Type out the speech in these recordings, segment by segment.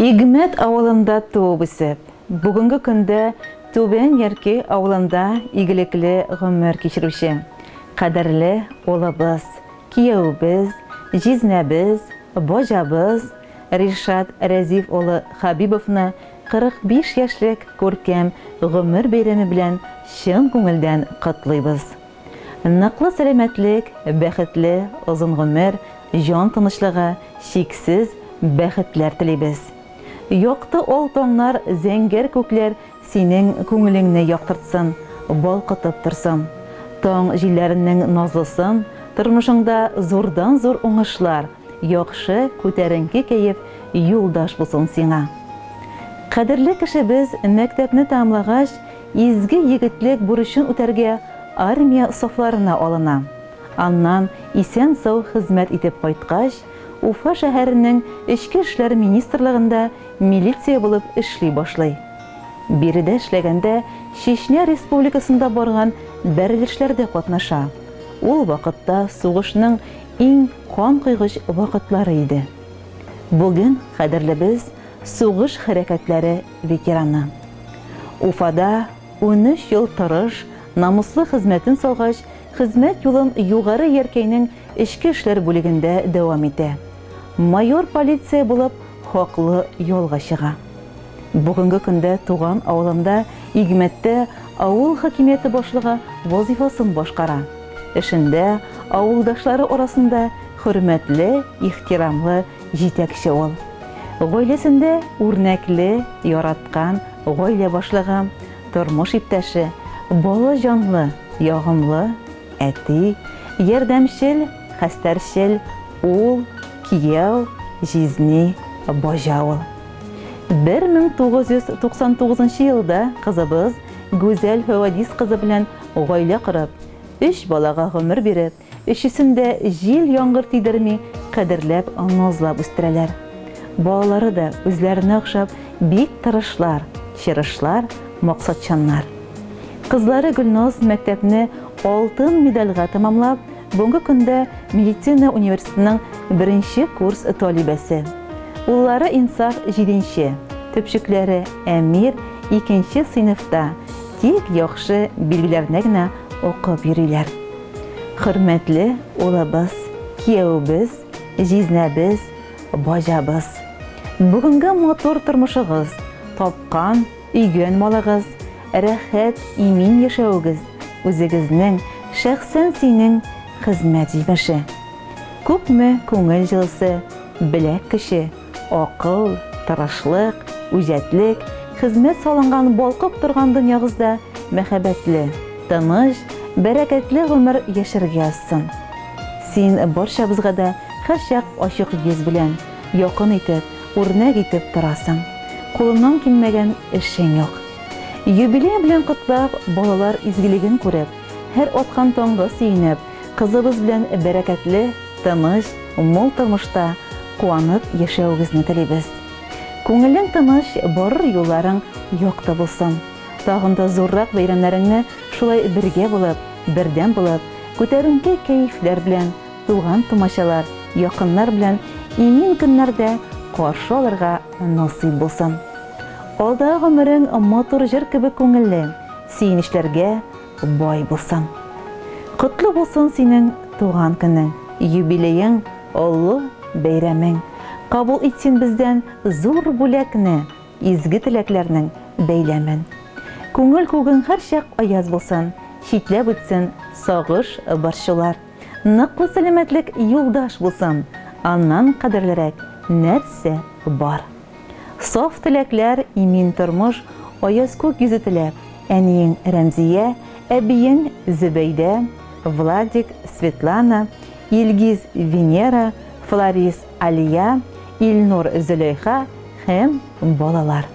Игмет авылында туып үсеп, бүгінгі күндә Түбән Ярки авылында игелекле гомер кичерүче, кадерле улыбыз, кияүбез, җизнәбез, божабыз Ришат Рәзиф улы Хабибовны 45 яшьлек күркәм гомер бәйрәме белән чын күңелдән котлыйбыз. Ныклы сәламәтлек, бәхетле озын гомер, җан тынычлыгы, шиксез бәхетләр телибез. Якты ол таңнар, зәңгәр күкләр синең күңелеңне яктыртсын, балкытып торсын. Таң җилләренең назлысын, тормышыңда зурдан зур уңышлар, яхшы күтәренке кәеф юлдаш булсын сиңа. Кадерле кешебез мәктәпне тәмамлагач, изге егетлек бурычын үтәргә армия сафларына алына. Аннан исән-сау хезмәт итеп кайткач, Уфа шәһәренең Эчке эшләр министрлыгында милиция булып эшли башлый. Биредә эшләгәндә Чечня республикасында барган бәрелешләрдә катнаша. Ул вакытта сугышның иң кан кыйгыч вакытлары иде. Бүген кадерлебез сугыш хәрәкәтләре ветераны. Уфада 13 ел тырыш, намуслы хезмәтен салгач, хезмәт юлын югары Яркәйнең Эчке эшләр бүлегендә дәвам итә. Майор полиция булып хаклы ялга чыга. Бүгенге көндә туган авылында Игмәттә авыл хакимияте башлыгы вазифасын башкара. Эшендә авылдашлары арасында хөрмәтле, ихтирамлы җитәкче ул. Гаиләсендә үрнәкле, яраткан гаилә башлыгы, тормыш иптәше, бала җанлы, ягымлы, әти, ярдәмчел, хәстәрчел, ул, кияү, җизни, божа ул. 1999 елда кызыбыз Гүзәл Хәвадис кызы белән гаилә корып, 3 балага гомер биреп, өчесендә җил яңгыр тидерми, кадерләп, назлап үстерәләр. Балалары да үзләренә охшап бик тырышлар, чирышлар, максатчаннар. Кызлары Гөлназ мәктәпне алтын медальгә тәмамлап, бүгенге көндә медицина университетының 1нче курс талибәсе. Уллары Инсаф 7нче, төпчекләре Әмир 2нче сыйныфта, тик яхшы билгеләрне генә укып йөриләр. Хөрмәтле улыбыз, кияүбез, җизнәбез, божабыз. Бүгенге матур тормышыгыз, тапкан, өйгән малыгыз, рәхәт, имин яшәүгез, үзегезнең шәхсән синең хезмәт җимеше. Күпме күңел җылысы, беләк көче, акыл, тырышлык, үҗәтлек, хезмәт салынган балкып торган дөньягызда мәхәббәтле, тыныч, бәрәкәтле гомер яшәргә язсын. Син барчабызга да һәрчак ачык йөз белән, якын итеп, үрнәк итеп торасың. Кулыңнан килмәгән эшең юк. Юбилей белән котлап, балалар изгелеген күреп, һәр аткан таңга сөенеп, кызыбыз белән бәрәкәтле, тыныч, мул тормышта куанып яшәүгезне телибез. Күңелең тыныч, барыр юлларың якты булсын. Тагын да зуррак бәйрәмнәреңне шулай бергә булып, бердәм булып, күтәренке кәефләр белән, туган тумачалар, якыннар белән имин көннәрдә каршы алырга насыйп булсын. Алда гомерең матур җыр кебек күңелле, сөенечләргә бай булсын. Котлы булсын синең туган көнең, юбилеең, олы бәйрәмең. Кабул итсен бездән зур бүләкне, изге теләкләрнең бәйләмен. Күңел күгең һәрчак аяз булсын, читләп үтсен сагыш борчулар. Ныклы сәламәтлек юлдаш булсын, аннан кадерлерәк нәрсә бар. Саф теләкләр, имин тормыш, аяз күк йөзе теләп, әниең Рәмзия, әбиең Зөбәйдә, Владик, Светлана, Илгиз Венера, Флорис Алия, Илнур Зөләйха һәм балалар.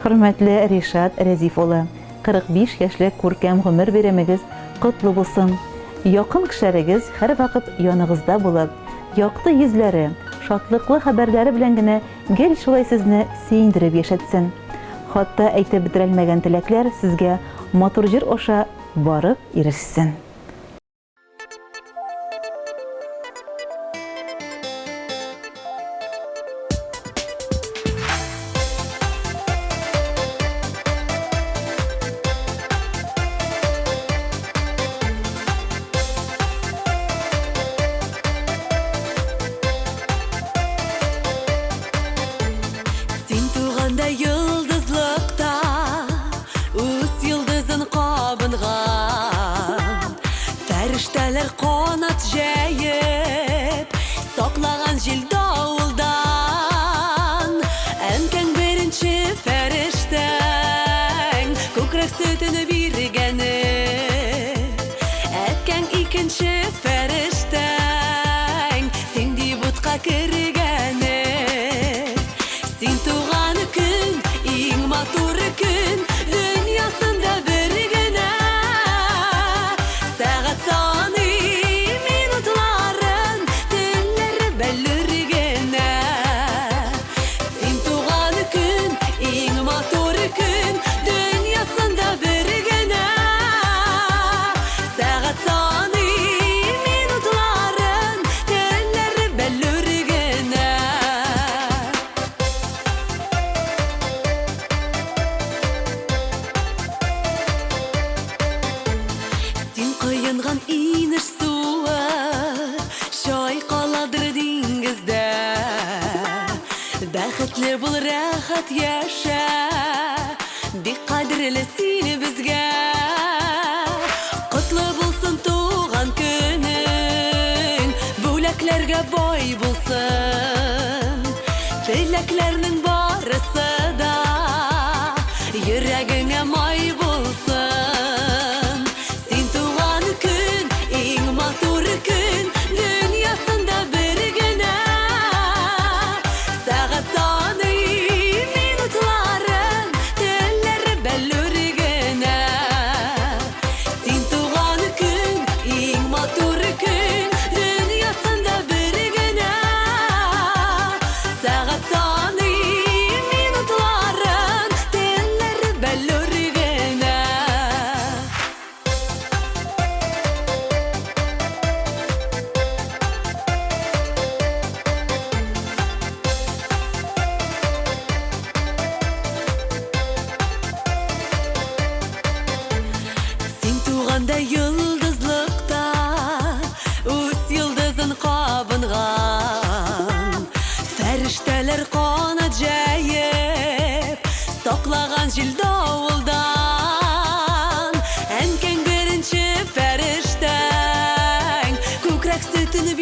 Хөрмәтле Ришат Рәзиф улы, 45 яшьлек күркәм гомер бәйрәмегез котлы булсын. Якын кешеләрегез һәр вакыт яныгызда булып, якты йөзләре, шатлыклы хәбәрләре белән генә гел шулай сезне сөендереп яшәтсен. Хатта әйтеп бетерелмәгән теләкләр сезгә матур җыр аша барып ирешсен. Tinchli bul rahat yaşa, bek qadrli seni bizga. Qutlu bulsun tuğan günün, bo'laklarga boy bulsun. Tilaklarning barisi da yuragingga moy bulsun. Sen tuğan kun, eng motor kun, dünyasında birgina. Saat soni minutların telleri bellurgina. Sen tuğan kun, eng motor kun, dünyasında birgina. Saat soni minutların telleri bellurgina. Sen tuğanda yıldızlıkta Üç yıldızın qabınğan Ferişteler qanat jayib Soqlagan jil davuldan Enken birinchi feriştang Ko'krak sütini